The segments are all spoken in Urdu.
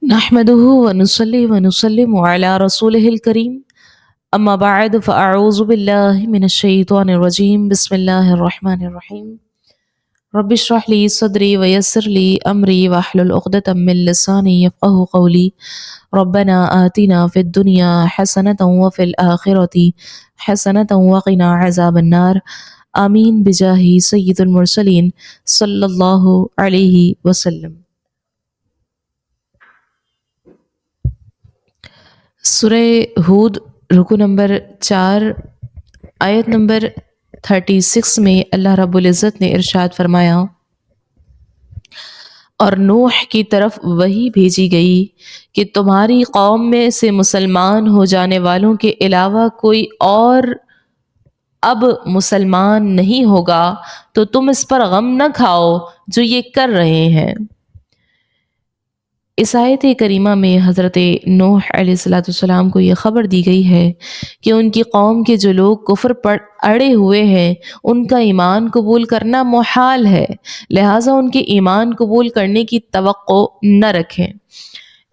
نحمده ونصلي ونسلم على رسوله الكريم أما بعد فأعوذ بالله من الشيطان الرجيم بسم الله الرحمن الرحيم رب اشرح لي صدري ويسر لي أمري واحلل عقدة من لساني يفقهوا قولي ربنا آتنا في الدنيا حسنة وفي الآخرة حسنة وقنا عذاب النار آمين بجاه سيد المرسلين صلى الله عليه وسلم۔ سورہ ہود رکو نمبر 4 آیت نمبر 36 میں اللہ رب العزت نے ارشاد فرمایا، اور نوح کی طرف وحی بھیجی گئی کہ تمہاری قوم میں سے مسلمان ہو جانے والوں کے علاوہ کوئی اور اب مسلمان نہیں ہوگا، تو تم اس پر غم نہ کھاؤ جو یہ کر رہے ہیں۔ اس آیت کریمہ میں حضرت نوح علیہ السلام کو یہ خبر دی گئی ہے کہ ان کی قوم کے جو لوگ کفر پر اڑے ہوئے ہیں ان کا ایمان قبول کرنا محال ہے، لہٰذا ان کے ایمان قبول کرنے کی توقع نہ رکھیں۔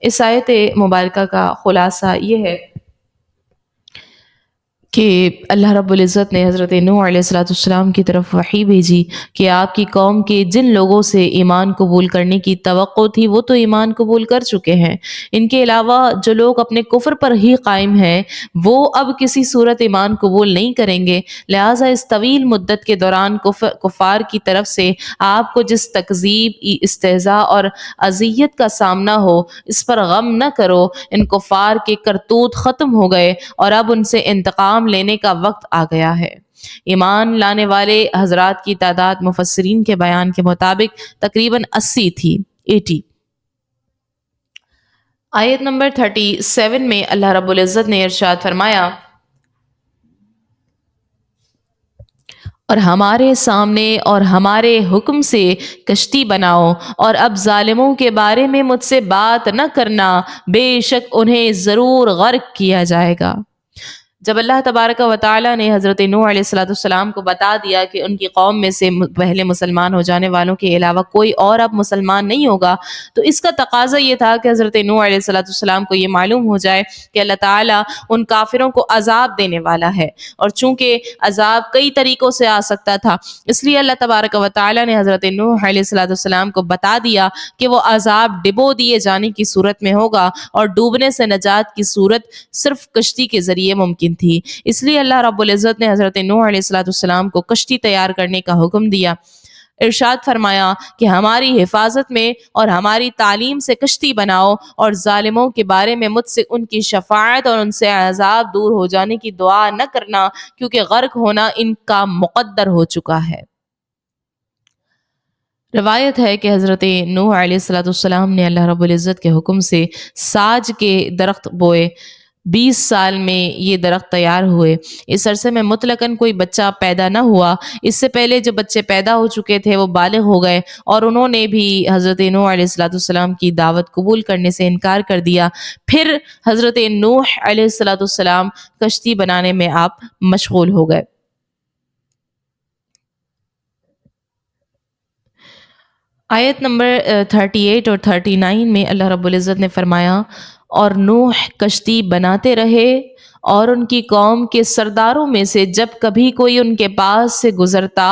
اس آیت مبارکہ کا خلاصہ یہ ہے کہ اللہ رب العزت نے حضرت نوح علیہ السلام کی طرف وحی بھیجی کہ آپ کی قوم کے جن لوگوں سے ایمان قبول کرنے کی توقع تھی وہ تو ایمان قبول کر چکے ہیں، ان کے علاوہ جو لوگ اپنے کفر پر ہی قائم ہیں وہ اب کسی صورت ایمان قبول نہیں کریں گے، لہٰذا اس طویل مدت کے دوران کفار کی طرف سے آپ کو جس تکذیب، استہزاء اور اذیت کا سامنا ہو اس پر غم نہ کرو۔ ان کفار کے کرتوت ختم ہو گئے اور اب ان سے انتقام لینے کا وقت آ گیا ہے۔ ایمان لانے والے حضرات کی تعداد مفسرین کے بیان کے مطابق تقریباً 80 تھی، 80۔ آیت نمبر 37 میں اللہ رب العزت نے ارشاد فرمایا، اور ہمارے سامنے اور ہمارے حکم سے کشتی بناؤ اور اب ظالموں کے بارے میں مجھ سے بات نہ کرنا، بے شک انہیں ضرور غرق کیا جائے گا۔ جب اللہ تبارک و تعالیٰ نے حضرت نوح علیہ السلام کو بتا دیا کہ ان کی قوم میں سے پہلے مسلمان ہو جانے والوں کے علاوہ کوئی اور اب مسلمان نہیں ہوگا، تو اس کا تقاضا یہ تھا کہ حضرت نوح علیہ السلام کو یہ معلوم ہو جائے کہ اللہ تعالیٰ ان کافروں کو عذاب دینے والا ہے، اور چونکہ عذاب کئی طریقوں سے آ سکتا تھا اس لیے اللہ تبارک و تعالیٰ نے حضرت نوح علیہ السلام کو بتا دیا کہ وہ عذاب ڈبو دیے جانے کی صورت میں ہوگا، اور ڈوبنے سے نجات کی صورت صرف کشتی کے ذریعے ممکن تھی۔ اس لیے اللہ رب العزت نے حضرت نوح علیہ السلام کو کشتی تیار کرنے کا حکم دیا، ارشاد فرمایا کہ ہماری حفاظت میں اور ہماری تعلیم سے کشتی بناؤ، اور ظالموں کے بارے میں مجھ سے ان کی شفاعت اور ان سے عذاب دور ہو جانے کی دعا نہ کرنا، کیونکہ غرق ہونا ان کا مقدر ہو چکا ہے۔ روایت ہے کہ حضرت نوح علیہ السلام نے اللہ رب العزت کے حکم سے ساج کے درخت بوئے، 20 سال میں یہ درخت تیار ہوئے۔ اس عرصے میں مطلقاً کوئی بچہ پیدا نہ ہوا، اس سے پہلے جو بچے پیدا ہو چکے تھے وہ بالغ ہو گئے اور انہوں نے بھی حضرت نوح علیہ السلام کی دعوت قبول کرنے سے انکار کر دیا۔ پھر حضرت نوح علیہ السلام کشتی بنانے میں آپ مشغول ہو گئے۔ آیت نمبر 38 اور 39 میں اللہ رب العزت نے فرمایا، اور نوح کشتی بناتے رہے اور ان کی قوم کے سرداروں میں سے جب کبھی کوئی ان کے پاس سے گزرتا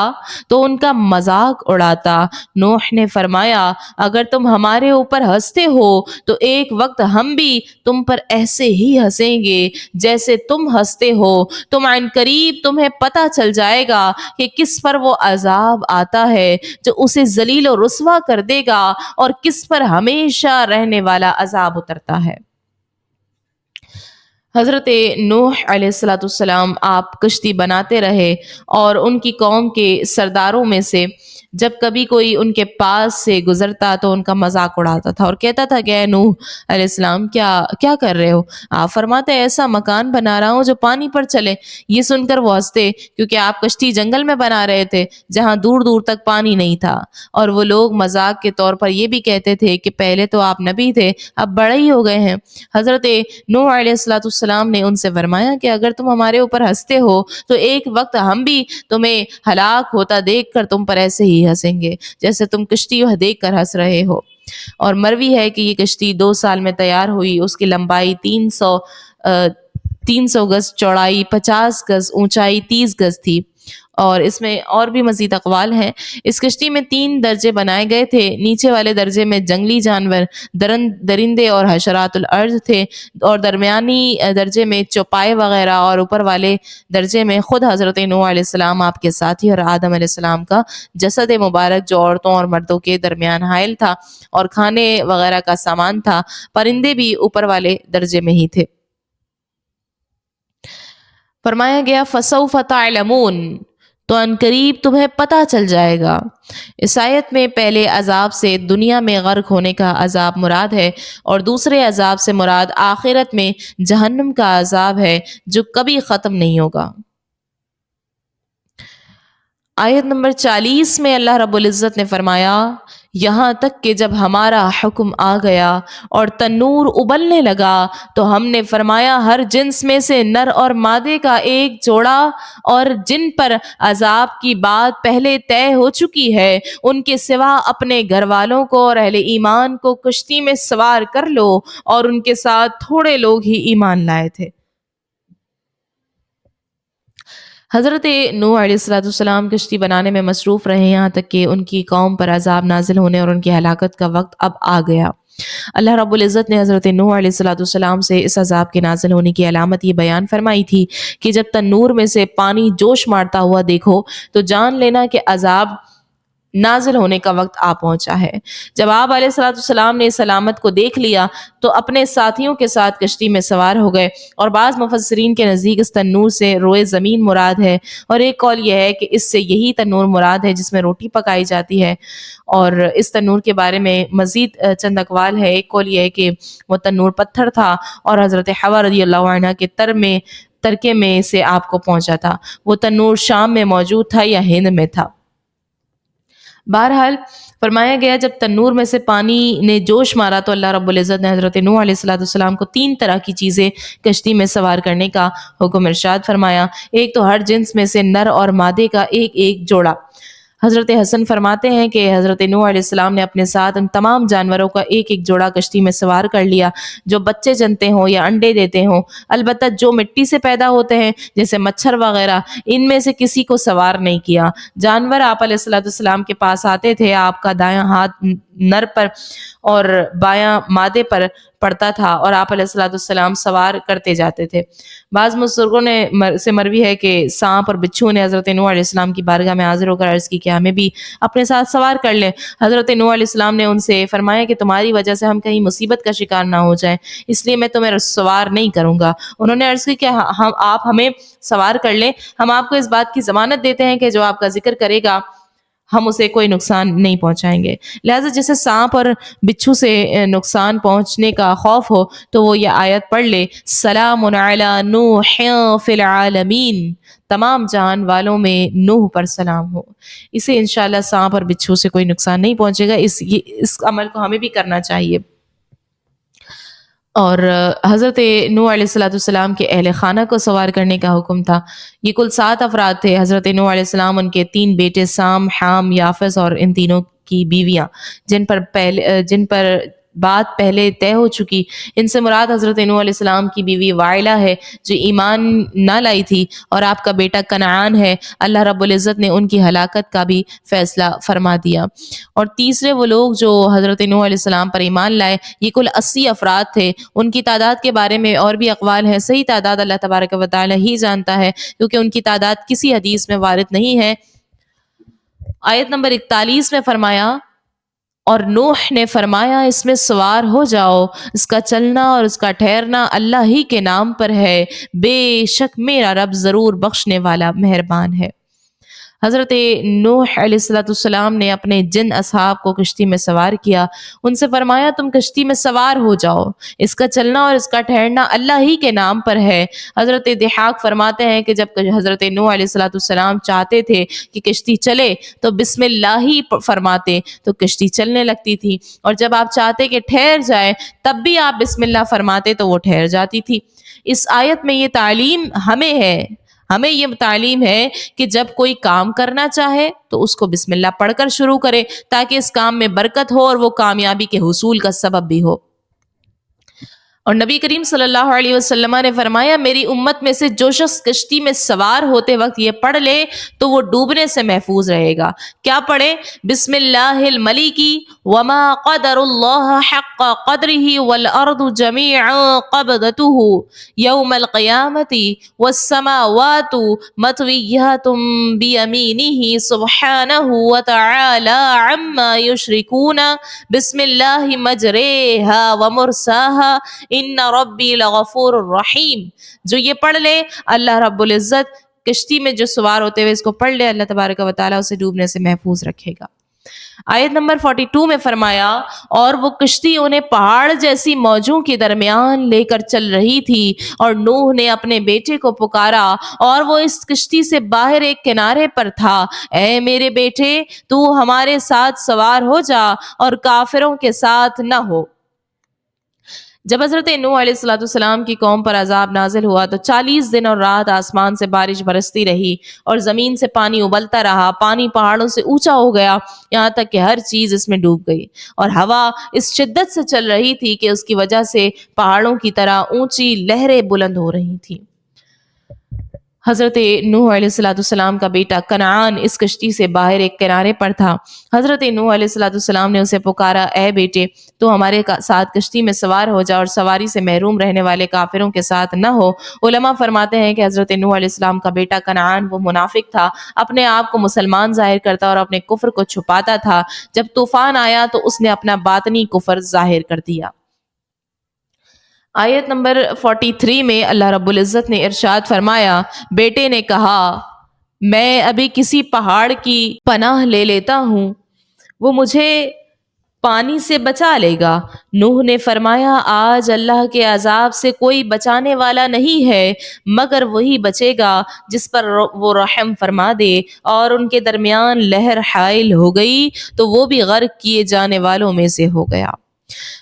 تو ان کا مذاق اڑاتا۔ نوح نے فرمایا، اگر تم ہمارے اوپر ہنستے ہو تو ایک وقت ہم بھی تم پر ایسے ہی ہنسیں گے جیسے تم ہنستے ہو، عن قریب تمہیں پتہ چل جائے گا کہ کس پر وہ عذاب آتا ہے جو اسے ذلیل و رسوا کر دے گا، اور کس پر ہمیشہ رہنے والا عذاب اترتا ہے۔ حضرت نوح علیہ السلام آپ کشتی بناتے رہے اور ان کی قوم کے سرداروں میں سے جب کبھی کوئی ان کے پاس سے گزرتا تو ان کا مذاق اڑاتا تھا اور کہتا تھا کہ اے نوح علیہ السلام کیا کر رہے ہو؟ آپ فرماتے ایسا مکان بنا رہا ہوں جو پانی پر چلے۔ یہ سن کر وہ ہنستے، کیونکہ آپ کشتی جنگل میں بنا رہے تھے جہاں دور دور تک پانی نہیں تھا، اور وہ لوگ مذاق کے طور پر یہ بھی کہتے تھے کہ پہلے تو آپ نبی تھے، اب بڑے ہی ہو گئے ہیں۔ حضرت نوح علیہ السلام نے ان سے فرمایا کہ اگر تم ہمارے اوپر ہنستے ہو تو ایک وقت ہم بھی تمہیں ہلاک ہوتا دیکھ کر تم پر ایسے ہی بھی ہنسیں گے جیسے تم کشتی دیکھ کر ہنس رہے ہو۔ اور مروی ہے کہ یہ کشتی 2 سال میں تیار ہوئی، اس کی لمبائی 300 گز، چوڑائی 50 گز، اونچائی 30 گز تھی۔ اور اس میں اور بھی مزید اقوال ہیں۔ اس کشتی میں 3 درجے بنائے گئے تھے، نیچے والے درجے میں جنگلی جانور، درندے اور حشرات الارض تھے، اور درمیانی درجے میں چوپائے وغیرہ، اور اوپر والے درجے میں خود حضرت نوح علیہ السلام، آپ کے ساتھی، اور آدم علیہ السلام کا جسد مبارک جو عورتوں اور مردوں کے درمیان حائل تھا، اور کھانے وغیرہ کا سامان تھا۔ پرندے بھی اوپر والے درجے میں ہی تھے۔ فرمایا گیا فَسَوْفَ تَعْلَمُونَ، تو عنقریب تمہیں پتہ چل جائے گا۔ اس آیت میں پہلے عذاب سے دنیا میں غرق ہونے کا عذاب مراد ہے، اور دوسرے عذاب سے مراد آخرت میں جہنم کا عذاب ہے جو کبھی ختم نہیں ہوگا۔ آیت نمبر 40 میں اللہ رب العزت نے فرمایا یہاں تک کہ جب ہمارا حکم آ گیا اور تنور ابلنے لگا تو ہم نے فرمایا ہر جنس میں سے نر اور مادے کا ایک جوڑا، اور جن پر عذاب کی بات پہلے طے ہو چکی ہے ان کے سوا اپنے گھر والوں کو اور اہل ایمان کو کشتی میں سوار کر لو، اور ان کے ساتھ تھوڑے لوگ ہی ایمان لائے تھے۔ حضرت نوح علیہ السلام کشتی بنانے میں مصروف رہے یہاں تک کہ ان کی قوم پر عذاب نازل ہونے اور ان کی ہلاکت کا وقت اب آ گیا۔ اللہ رب العزت نے حضرت نوح علیہ السلام سے اس عذاب کے نازل ہونے کی علامت یہ بیان فرمائی تھی کہ جب تنور میں سے پانی جوش مارتا ہوا دیکھو تو جان لینا کہ عذاب نازل ہونے کا وقت آ پہنچا ہے۔ جب آپ علیہ السلام نے اس علامت کو دیکھ لیا تو اپنے ساتھیوں کے ساتھ کشتی میں سوار ہو گئے، اور بعض مفسرین کے نزدیک اس تنور سے روئے زمین مراد ہے، اور ایک قول یہ ہے کہ اس سے یہی تنور مراد ہے جس میں روٹی پکائی جاتی ہے۔ اور اس تنور کے بارے میں مزید چند اقوال ہے۔ ایک قول یہ ہے کہ وہ تنور پتھر تھا اور حضرت حوا رضی اللہ عنہ کے ترکے میں سے آپ کو پہنچا تھا۔ وہ تنور شام میں موجود تھا یا ہند میں تھا۔ بہرحال فرمایا گیا جب تنور میں سے پانی نے جوش مارا تو اللہ رب العزت نے حضرت نوح علیہ السلام کو 3 طرح کی چیزیں کشتی میں سوار کرنے کا حکم ارشاد فرمایا۔ ایک تو ہر جنس میں سے نر اور مادے کا ایک ایک جوڑا۔ حضرت حسن فرماتے ہیں کہ حضرت نوح علیہ السلام نے اپنے ساتھ ان تمام جانوروں کا ایک ایک جوڑا کشتی میں سوار کر لیا جو بچے جنتے ہوں یا انڈے دیتے ہوں، البتہ جو مٹی سے پیدا ہوتے ہیں جیسے مچھر وغیرہ ان میں سے کسی کو سوار نہیں کیا۔ جانور آپ علیہ السلام کے پاس آتے تھے، آپ کا دایاں ہاتھ نر پر اور بایاں مادے پر پڑتا تھا اور آپ علیہ السلام سوار کرتے جاتے تھے۔ بعض بزرگوں نے سے مروی ہے کہ سانپ اور بچھو نے حضرت نوح علیہ السلام کی بارگاہ میں حاضر ہو کر عرض کی کہ ہمیں بھی اپنے ساتھ سوار کر لیں۔ حضرت نوح علیہ السلام نے ان سے فرمایا کہ تمہاری وجہ سے ہم کہیں مصیبت کا شکار نہ ہو جائیں، اس لیے میں تمہیں سوار نہیں کروں گا۔ انہوں نے عرض کی کہ آپ ہمیں سوار کر لیں، ہم آپ کو اس بات کی ضمانت دیتے ہیں کہ جو آپ کا ذکر کرے گا ہم اسے کوئی نقصان نہیں پہنچائیں گے۔ لہٰذا جسے سانپ اور بچھو سے نقصان پہنچنے کا خوف ہو تو وہ یہ آیت پڑھ لے، سلام علی نوح فی العالمین، تمام جہان والوں میں نوح پر سلام ہو۔ اسے انشاءاللہ سانپ اور بچھو سے کوئی نقصان نہیں پہنچے گا۔ اس عمل کو ہمیں بھی کرنا چاہیے۔ اور حضرت نوح علیہ السلام کے اہل خانہ کو سوار کرنے کا حکم تھا۔ یہ کل 7 افراد تھے، حضرت نوح علیہ السلام، ان کے 3 بیٹے سام، حام، یافس، اور ان تینوں کی بیویاں جن پر بات پہلے طے ہو چکی۔ ان سے مراد حضرت نوح علیہ السلام کی بیوی وائلہ ہے جو ایمان نہ لائی تھی، اور آپ کا بیٹا کنعان ہے۔ اللہ رب العزت نے ان کی ہلاکت کا بھی فیصلہ فرما دیا۔ اور تیسرے وہ لوگ جو حضرت نوح علیہ السلام پر ایمان لائے، یہ کل 80 افراد تھے۔ ان کی تعداد کے بارے میں اور بھی اقوال ہیں، صحیح تعداد اللہ تبارک و تعالی ہی جانتا ہے کیونکہ ان کی تعداد کسی حدیث میں وارد نہیں ہے۔ آیت نمبر 41 میں فرمایا اور نوح نے فرمایا اس میں سوار ہو جاؤ، اس کا چلنا اور اس کا ٹھہرنا اللہ ہی کے نام پر ہے، بے شک میرا رب ضرور بخشنے والا مہربان ہے۔ حضرت نوح علیہ السلام نے اپنے جن اصحاب کو کشتی میں سوار کیا، ان سے فرمایا تم کشتی میں سوار ہو جاؤ، اس کا چلنا اور اس کا ٹھہرنا اللہ ہی کے نام پر ہے۔ حضرت ضحاک فرماتے ہیں کہ جب حضرت نوح علیہ السلام چاہتے تھے کہ کشتی چلے تو بسم اللہ ہی فرماتے تو کشتی چلنے لگتی تھی، اور جب آپ چاہتے کہ ٹھہر جائے تب بھی آپ بسم اللہ فرماتے تو وہ ٹھہر جاتی تھی۔ اس آیت میں یہ تعلیم ہمیں ہے، ہمیں یہ تعلیم ہے کہ جب کوئی کام کرنا چاہے تو اس کو بسم اللہ پڑھ کر شروع کرے تاکہ اس کام میں برکت ہو اور وہ کامیابی کے حصول کا سبب بھی ہو۔ اور نبی کریم صلی اللہ علیہ وسلم نے فرمایا میری امت میں سے جو شخص کشتی میں سوار ہوتے وقت یہ پڑھ لے تو وہ ڈوبنے سے محفوظ رہے گا۔ کیا پڑھے؟ بسم اللہ الملیکی وما قدر اللہ حق قدرہ والارض جمیعا قبضتہ یوم القیامت والسماوات مطویات بیمینہ سبحانہ وتعالی عما یشرکون بسم اللہ مجریہا ومرساہا ان ربی لغفور الرحیم۔ جو یہ پڑھ لے اللہ رب العزت کشتی میں جو سوار ہوتے ہوئے اس کو پڑھ لے اللہ تبارک و تعالیٰ اسے ڈوبنے سے محفوظ رکھے گا۔ آیت نمبر 42 میں فرمایا اور وہ کشتی انہیں پہاڑ جیسی موجوں کے درمیان لے کر چل رہی تھی اور نوح نے اپنے بیٹے کو پکارا اور وہ اس کشتی سے باہر ایک کنارے پر تھا، اے میرے بیٹے تو ہمارے ساتھ سوار ہو جا اور کافروں کے ساتھ نہ ہو۔ جب حضرت نوح علیہ السلام کی قوم پر عذاب نازل ہوا تو 40 دن اور رات آسمان سے بارش برستی رہی اور زمین سے پانی ابلتا رہا، پانی پہاڑوں سے اونچا ہو گیا یہاں تک کہ ہر چیز اس میں ڈوب گئی، اور ہوا اس شدت سے چل رہی تھی کہ اس کی وجہ سے پہاڑوں کی طرح اونچی لہریں بلند ہو رہی تھیں۔ حضرت نوح علیہ السلام کا بیٹا کنعان اس کشتی سے باہر ایک کنارے پر تھا۔ حضرت نوح علیہ السلام نے اسے پکارا، اے بیٹے تو ہمارے ساتھ کشتی میں سوار ہو جا اور سواری سے محروم رہنے والے کافروں کے ساتھ نہ ہو۔ علماء فرماتے ہیں کہ حضرت نوح علیہ السلام کا بیٹا کنعان وہ منافق تھا، اپنے آپ کو مسلمان ظاہر کرتا اور اپنے کفر کو چھپاتا تھا۔ جب طوفان آیا تو اس نے اپنا باطنی کفر ظاہر کر دیا۔ آیت نمبر 43 میں اللہ رب العزت نے ارشاد فرمایا، بیٹے نے کہا میں ابھی کسی پہاڑ کی پناہ لے لیتا ہوں، وہ مجھے پانی سے بچا لے گا۔ نوح نے فرمایا آج اللہ کے عذاب سے کوئی بچانے والا نہیں ہے مگر وہی بچے گا جس پر وہ رحم فرما دے، اور ان کے درمیان لہر حائل ہو گئی تو وہ بھی غرق کیے جانے والوں میں سے ہو گیا۔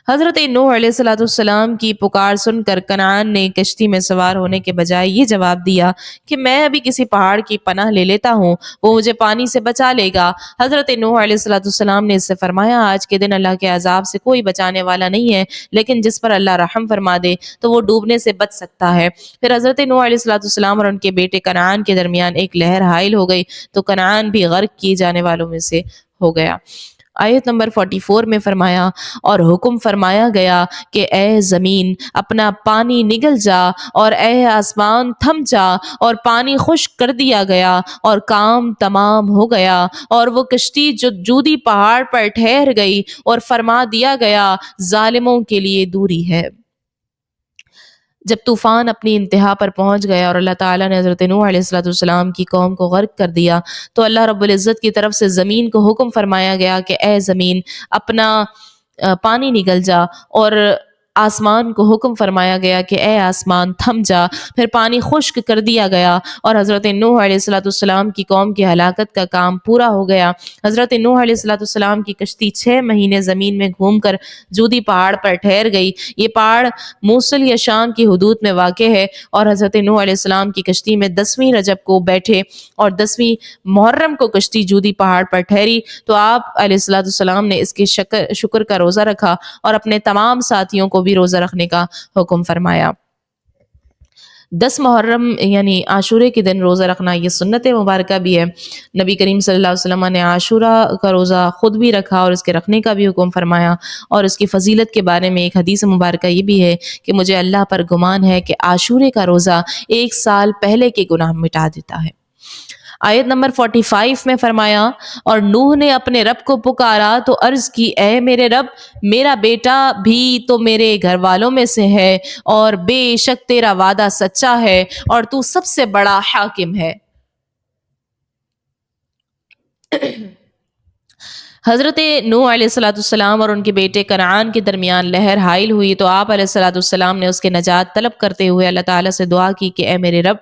حضرت نوح علیہ السلام کی پکار سن کر کنعان نے کشتی میں سوار ہونے کے بجائے یہ جواب دیا کہ میں ابھی کسی پہاڑ کی پناہ لے لیتا ہوں، وہ مجھے پانی سے بچا لے گا۔ حضرت نوح علیہ السلام نے اس سے فرمایا آج کے دن اللہ کے عذاب سے کوئی بچانے والا نہیں ہے لیکن جس پر اللہ رحم فرما دے تو وہ ڈوبنے سے بچ سکتا ہے۔ پھر حضرت نوح علیہ السلام اور ان کے بیٹے کنعان کے درمیان ایک لہر حائل ہو گئی تو کنعان بھی غرق کیے جانے والوں میں سے ہو گیا۔ آیت نمبر 44 میں فرمایا اور حکم فرمایا گیا کہ اے زمین اپنا پانی نگل جا اور اے آسمان تھم جا، اور پانی خشک کر دیا گیا اور کام تمام ہو گیا، اور وہ کشتی جو جودی پہاڑ پر ٹھہر گئی اور فرما دیا گیا ظالموں کے لیے دوری ہے۔ جب طوفان اپنی انتہا پر پہنچ گیا اور اللہ تعالیٰ نے حضرت نوح علیہ السلام کی قوم کو غرق کر دیا تو اللہ رب العزت کی طرف سے زمین کو حکم فرمایا گیا کہ اے زمین اپنا پانی نگل جا، اور آسمان کو حکم فرمایا گیا کہ اے آسمان تھم جا۔ پھر پانی خشک کر دیا گیا اور حضرت نوح علیہ السلام کی قوم کی ہلاکت کا کام پورا ہو گیا۔ حضرت نوح علیہ السلام کی کشتی 6 مہینے زمین میں گھوم کر جودی پہاڑ پر ٹھہر گئی۔ یہ پہاڑ موصل یا شام کی حدود میں واقع ہے، اور حضرت نوح علیہ السلام کی کشتی میں 10ویں رجب کو بیٹھے اور 10ویں محرم کو کشتی جودی پہاڑ پر ٹھہری تو آپ علیہ السلام نے اس کے شکر کا روزہ رکھا اور اپنے تمام ساتھیوں کو بھی روزہ رکھنے کا حکم فرمایا۔ 10 محرم یعنی عاشورے کے دن روزہ رکھنا یہ سنت مبارکہ بھی ہے۔ نبی کریم صلی اللہ علیہ وسلم نے عاشورہ کا روزہ خود بھی رکھا اور اس کے رکھنے کا بھی حکم فرمایا، اور اس کی فضیلت کے بارے میں ایک حدیث مبارکہ یہ بھی ہے کہ مجھے اللہ پر گمان ہے کہ عاشورے کا روزہ 1 سال پہلے کے گناہ مٹا دیتا ہے۔ آیت نمبر 45 میں فرمایا اور نوح نے اپنے رب کو پکارا تو عرض کی اے میرے رب میرا بیٹا بھی تو میرے گھر والوں میں سے ہے، اور بے شک تیرا وعدہ سچا ہے اور تو سب سے بڑا حاکم ہے۔ حضرت نوح علیہ السلام اور ان کے بیٹے کنعان کے درمیان لہر حائل ہوئی تو آپ علیہ السلام نے اس کے نجات طلب کرتے ہوئے اللہ تعالیٰ سے دعا کی کہ اے میرے رب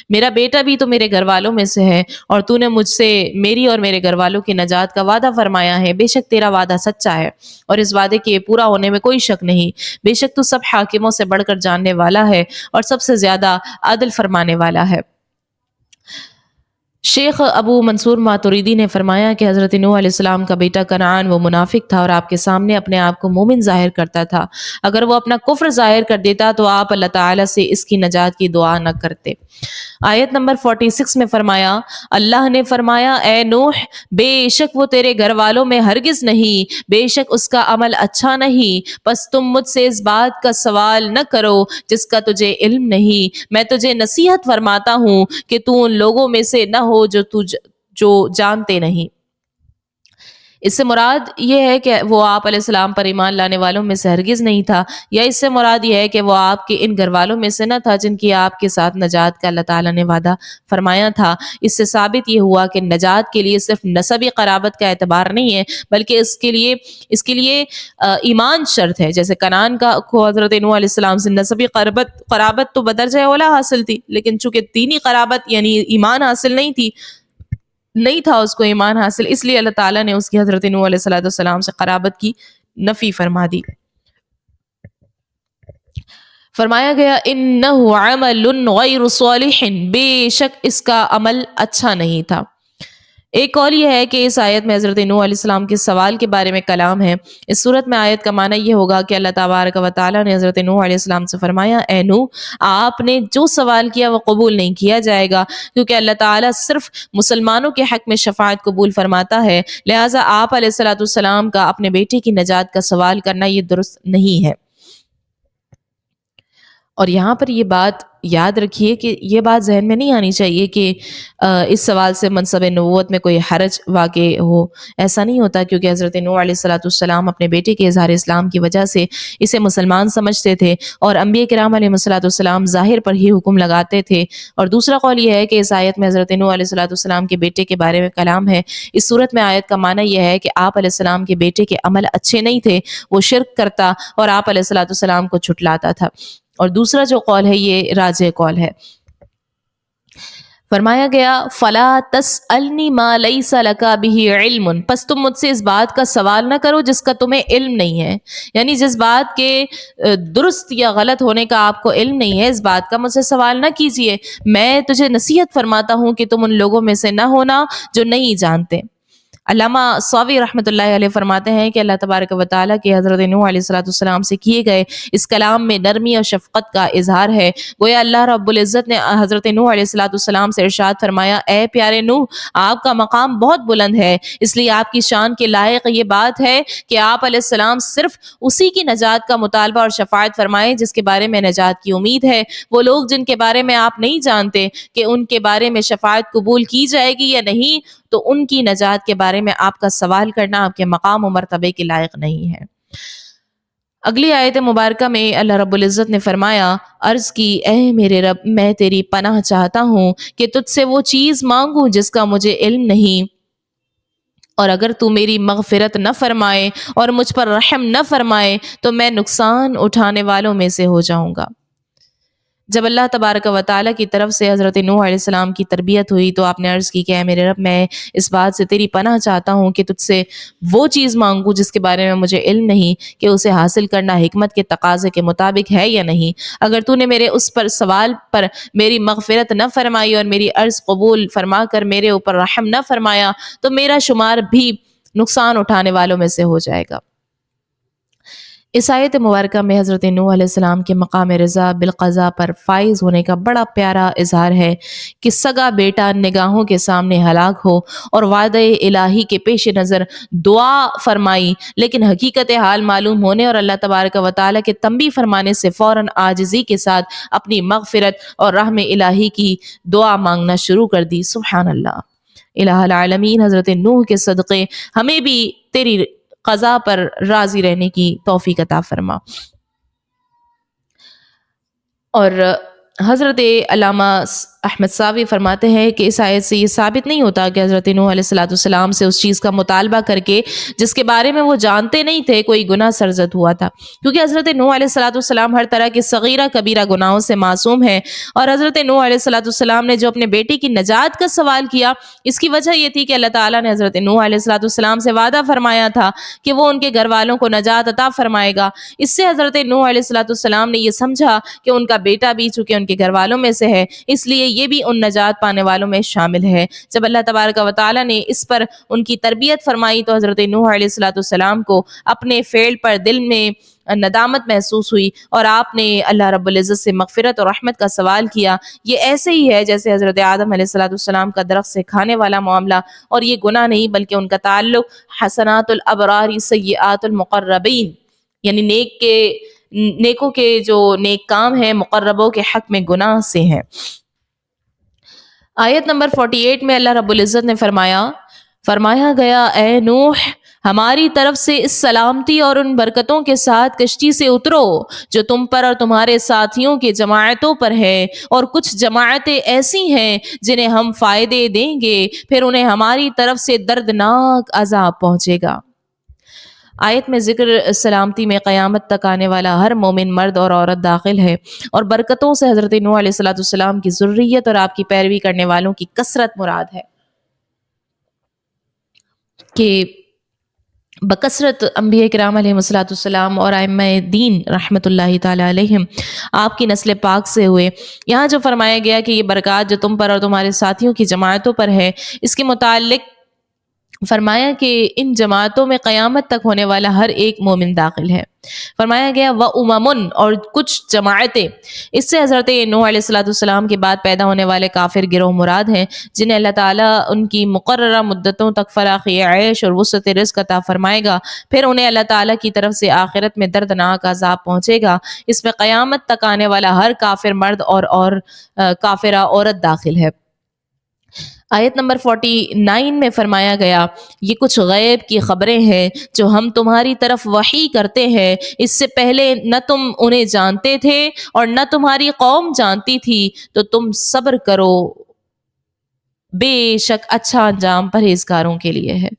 میرا بیٹا بھی تو میرے گھر والوں میں سے ہے، اور تو نے مجھ سے میری اور میرے گھر والوں کی نجات کا وعدہ فرمایا ہے، بے شک تیرا وعدہ سچا ہے اور اس وعدے کے پورا ہونے میں کوئی شک نہیں، بے شک تو سب حاکموں سے بڑھ کر جاننے والا ہے اور سب سے زیادہ عدل فرمانے والا ہے۔ شیخ ابو منصور ماتریدی نے فرمایا کہ حضرت نوح علیہ السلام کا بیٹا کنعان وہ منافق تھا اور آپ کے سامنے اپنے آپ کو مومن ظاہر کرتا تھا۔ اگر وہ اپنا کفر ظاہر کر دیتا تو آپ اللہ تعالیٰ سے اس کی نجات کی دعا نہ کرتے۔ آیت نمبر 46 میں فرمایا، اللہ نے فرمایا اے نوح بے شک وہ تیرے گھر والوں میں ہرگز نہیں، بے شک اس کا عمل اچھا نہیں، پس تم مجھ سے اس بات کا سوال نہ کرو جس کا تجھے علم نہیں، میں تجھے نصیحت فرماتا ہوں کہ تو ان لوگوں میں سے نہ ہو جو جانتے نہیں۔ اس سے مراد یہ ہے کہ وہ آپ علیہ السلام پر ایمان لانے والوں میں سے ہرگز نہیں تھا، یا اس سے مراد یہ ہے کہ وہ آپ کے ان گھر والوں میں سے نہ تھا جن کی آپ کے ساتھ نجات کا اللہ تعالیٰ نے وعدہ فرمایا تھا۔ اس سے ثابت یہ ہوا کہ نجات کے لیے صرف نسبی قرابت کا اعتبار نہیں ہے، بلکہ اس کے لیے ایمان شرط ہے۔ جیسے کنعان کو حضرت نوح علیہ السلام سے نسبی قرابت تو بدرجہ اولا حاصل تھی، لیکن چونکہ دینی قرابت یعنی ایمان حاصل نہیں تھا اس کو ایمان حاصل، اس لیے اللہ تعالیٰ نے اس کی حضرت نوح علیہ السلام سے قرابت کی نفی فرما دی۔ فرمایا گیا انہ عمل غیر صالح، بے شک اس کا عمل اچھا نہیں تھا۔ ایک قول یہ ہے کہ اس آیت میں حضرت نوح علیہ السلام کے سوال کے بارے میں کلام ہے۔ اس صورت میں آیت کا معنی یہ ہوگا کہ اللہ تبارک و تعالیٰ نے حضرت نوح علیہ السلام سے فرمایا اے نوح آپ نے جو سوال کیا وہ قبول نہیں کیا جائے گا، کیونکہ اللہ تعالیٰ صرف مسلمانوں کے حق میں شفاعت قبول فرماتا ہے، لہٰذا آپ علیہ السلام کا اپنے بیٹے کی نجات کا سوال کرنا یہ درست نہیں ہے۔ اور یہاں پر یہ بات یاد رکھیے کہ یہ بات ذہن میں نہیں آنی چاہیے کہ اس سوال سے منصب نبوت میں کوئی حرج واقع ہو۔ ایسا نہیں ہوتا، کیونکہ حضرت نوح علیہ السلام اپنے بیٹے کے اظہار اسلام کی وجہ سے اسے مسلمان سمجھتے تھے، اور انبیاء کرام علیہ السلام ظاہر پر ہی حکم لگاتے تھے۔ اور دوسرا قول یہ ہے کہ اس آیت میں حضرت نوح علیہ السلام کے بیٹے کے بارے میں کلام ہے۔ اس صورت میں آیت کا معنی یہ ہے کہ آپ علیہ السلام کے بیٹے کے عمل اچھے نہیں تھے، وہ شرک کرتا اور آپ علیہ السلام کو جھٹلاتا تھا۔ اور دوسرا جو قول ہے یہ راجح قول ہے۔ فرمایا گیا فلا تسألنی ما لیس لک بہ علم، پس تم مجھ سے اس بات کا سوال نہ کرو جس کا تمہیں علم نہیں ہے، یعنی جس بات کے درست یا غلط ہونے کا آپ کو علم نہیں ہے، اس بات کا مجھ سے سوال نہ کیجیے۔ میں تجھے نصیحت فرماتا ہوں کہ تم ان لوگوں میں سے نہ ہونا جو نہیں جانتے۔ علامہ صاوی رحمۃ اللہ علیہ فرماتے ہیں کہ اللہ تبارک و تعالیٰ کے حضرت نوح علیہ السلام سے کیے گئے اس کلام میں نرمی اور شفقت کا اظہار ہے۔ گویا اللہ رب العزت نے حضرت نوح علیہ السلام سے ارشاد فرمایا اے پیارے نوح آپ کا مقام بہت بلند ہے، اس لیے آپ کی شان کے لائق یہ بات ہے کہ آپ علیہ السلام صرف اسی کی نجات کا مطالبہ اور شفاعت فرمائیں جس کے بارے میں نجات کی امید ہے۔ وہ لوگ جن کے بارے میں آپ نہیں جانتے کہ ان کے بارے میں شفاعت قبول کی جائے گی یا نہیں، تو ان کی نجات کے بارے میں آپ کا سوال کرنا آپ کے مقام و مرتبے کے لائق نہیں ہے۔ اگلی آیت مبارکہ میں اللہ رب العزت نے فرمایا عرض کی اے میرے رب میں تیری پناہ چاہتا ہوں کہ تجھ سے وہ چیز مانگوں جس کا مجھے علم نہیں، اور اگر تو میری مغفرت نہ فرمائے اور مجھ پر رحم نہ فرمائے تو میں نقصان اٹھانے والوں میں سے ہو جاؤں گا۔ جب اللہ تبارک و تعالیٰ کی طرف سے حضرت نوح علیہ السلام کی تربیت ہوئی تو آپ نے عرض کی کہ اے میرے رب میں اس بات سے تیری پناہ چاہتا ہوں کہ تجھ سے وہ چیز مانگوں جس کے بارے میں مجھے علم نہیں کہ اسے حاصل کرنا حکمت کے تقاضے کے مطابق ہے یا نہیں۔ اگر تو نے میرے اس پر سوال پر میری مغفرت نہ فرمائی اور میری عرض قبول فرما کر میرے اوپر رحم نہ فرمایا تو میرا شمار بھی نقصان اٹھانے والوں میں سے ہو جائے گا۔ اس آیت مبارکہ میں حضرت نوح علیہ السلام کے مقام رضا بالقضاء پر فائز ہونے کا بڑا پیارا اظہار ہے کہ سگا بیٹا نگاہوں کے سامنے ہلاک ہو اور وعدہ الہی کے پیش نظر دعا فرمائی، لیکن حقیقت حال معلوم ہونے اور اللہ تبارک و تعالیٰ کے تنبیہ فرمانے سے فوراً عاجزی کے ساتھ اپنی مغفرت اور رحم الہی کی دعا مانگنا شروع کر دی۔ سبحان اللہ۔ الہ العالمین حضرت نوح کے صدقے ہمیں بھی تیری قضا پر راضی رہنے کی توفیق عطا فرما۔ اور حضرت علامہ احمد صاوی فرماتے ہیں کہ اس آیت سے یہ ثابت نہیں ہوتا کہ حضرت نوح علیہ السلام سے اس چیز کا مطالبہ کر کے جس کے بارے میں وہ جانتے نہیں تھے کوئی گناہ سرزد ہوا تھا، کیونکہ حضرت نوح علیہ السلام ہر طرح کے صغیرہ کبیرہ گناہوں سے معصوم ہیں، اور حضرت نوح علیہ السلام نے جو اپنے بیٹے کی نجات کا سوال کیا اس کی وجہ یہ تھی کہ اللہ تعالیٰ نے حضرت نوح علیہ السلام سے وعدہ فرمایا تھا کہ وہ ان کے گھر والوں کو نجات عطا فرمائے گا۔ اس سے حضرت نوح علیہ السلام نے یہ سمجھا کہ ان کا بیٹا بھی چونکہ ان کے گھر والوں میں سے ہے، اس لیے یہ بھی ان نجات پانے والوں میں شامل ہے۔ جب اللہ تبارک و تعالیٰ نے اس پر ان کی تربیت فرمائی تو حضرت نوح علیہ السلام کو اپنے فعل پر دل میں ندامت محسوس ہوئی اور آپ نے اللہ رب العزت سے مغفرت اور رحمت کا سوال کیا۔ یہ ایسے ہی ہے جیسے حضرت آدم علیہ السلام کا درخت سے کھانے والا معاملہ، اور یہ گناہ نہیں بلکہ ان کا تعلق حسنات الابرار سیئات المقربین، یعنی نیکوں کے جو نیک کام ہیں مقربوں کے حق میں گناہ سے ہیں۔ آیت نمبر 48 میں اللہ رب العزت نے فرمایا گیا اے نوح ہماری طرف سے اس سلامتی اور ان برکتوں کے ساتھ کشتی سے اترو جو تم پر اور تمہارے ساتھیوں کی جماعتوں پر ہے، اور کچھ جماعتیں ایسی ہیں جنہیں ہم فائدے دیں گے پھر انہیں ہماری طرف سے دردناک عذاب پہنچے گا۔ آیت میں ذکر سلامتی میں قیامت تک آنے والا ہر مومن مرد اور عورت داخل ہے، اور برکتوں سے حضرت نوح علیہ السلام کی ذریت اور آپ کی پیروی کرنے والوں کی کثرت مراد ہے کہ بکثرت انبیاء کرام علیہ السلام اور ائمہ دین رحمۃ اللہ تعالی علیہم آپ کی نسل پاک سے ہوئے۔ یہاں جو فرمایا گیا کہ یہ برکات جو تم پر اور تمہارے ساتھیوں کی جماعتوں پر ہے، اس کے متعلق فرمایا کہ ان جماعتوں میں قیامت تک ہونے والا ہر ایک مومن داخل ہے۔ فرمایا گیا وَأُمَمٌ، اور کچھ جماعتیں، اس سے حضرت نوح علیہ السلام کے بعد پیدا ہونے والے کافر گروہ مراد ہیں جنہیں اللہ تعالیٰ ان کی مقررہ مدتوں تک فراخی عیش اور وسعت رزق عطا فرمائے گا، پھر انہیں اللہ تعالیٰ کی طرف سے آخرت میں دردناک عذاب پہنچے گا۔ اس میں قیامت تک آنے والا ہر کافر مرد اور کافرہ عورت داخل ہے۔ آیت نمبر 49 میں فرمایا گیا یہ کچھ غیب کی خبریں ہیں جو ہم تمہاری طرف وحی کرتے ہیں، اس سے پہلے نہ تم انہیں جانتے تھے اور نہ تمہاری قوم جانتی تھی، تو تم صبر کرو، بے شک اچھا انجام پرہیزگاروں کے لیے ہے۔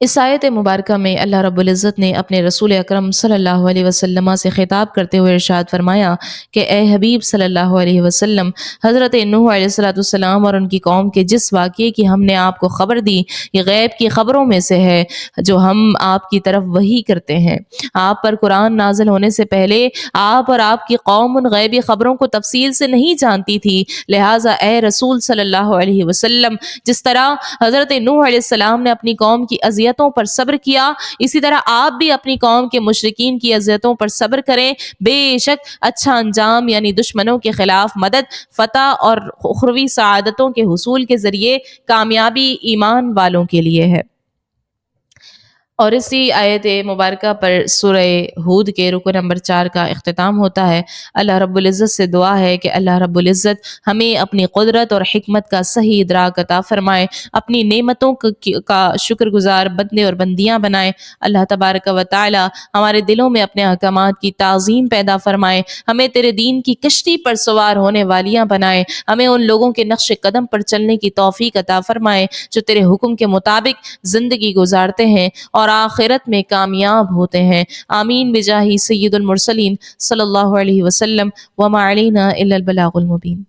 اس آیت مبارکہ میں اللہ رب العزت نے اپنے رسول اکرم صلی اللہ علیہ وسلم سے خطاب کرتے ہوئے ارشاد فرمایا کہ اے حبیب صلی اللہ علیہ وسلم، حضرت نوح علیہ السلام اور ان کی قوم کے جس واقعے کی ہم نے آپ کو خبر دی یہ غیب کی خبروں میں سے ہے جو ہم آپ کی طرف وحی کرتے ہیں۔ آپ پر قرآن نازل ہونے سے پہلے آپ اور آپ کی قوم ان غیبی خبروں کو تفصیل سے نہیں جانتی تھی، لہٰذا اے رسول صلی اللہ علیہ وسلم جس طرح حضرت نوح علیہ السلام نے اپنی قوم کی اذیتوں پر صبر کیا، اسی طرح آپ بھی اپنی قوم کے مشرکین کی اذیتوں پر صبر کریں، بے شک اچھا انجام یعنی دشمنوں کے خلاف مدد، فتح اور اخروی سعادتوں کے حصول کے ذریعے کامیابی ایمان والوں کے لیے ہے۔ اور اسی آیت مبارکہ پر سورہ ہود کے رکو نمبر 4 کا اختتام ہوتا ہے۔ اللہ رب العزت سے دعا ہے کہ اللہ رب العزت ہمیں اپنی قدرت اور حکمت کا صحیح ادراک عطا فرمائے، اپنی نعمتوں کا شکر گزار بندے اور بندیاں بنائے۔ اللہ تبارک و تعالی ہمارے دلوں میں اپنے احکامات کی تعظیم پیدا فرمائے، ہمیں تیرے دین کی کشتی پر سوار ہونے والیاں بنائے، ہمیں ان لوگوں کے نقش قدم پر چلنے کی توفیق عطا فرمائے جو تیرے حکم کے مطابق زندگی گزارتے ہیں اور آخرت میں کامیاب ہوتے ہیں۔ آمین بجاہ سید المرسلین صلی اللہ علیہ وسلم، وما علینا الا البلاغ المبین۔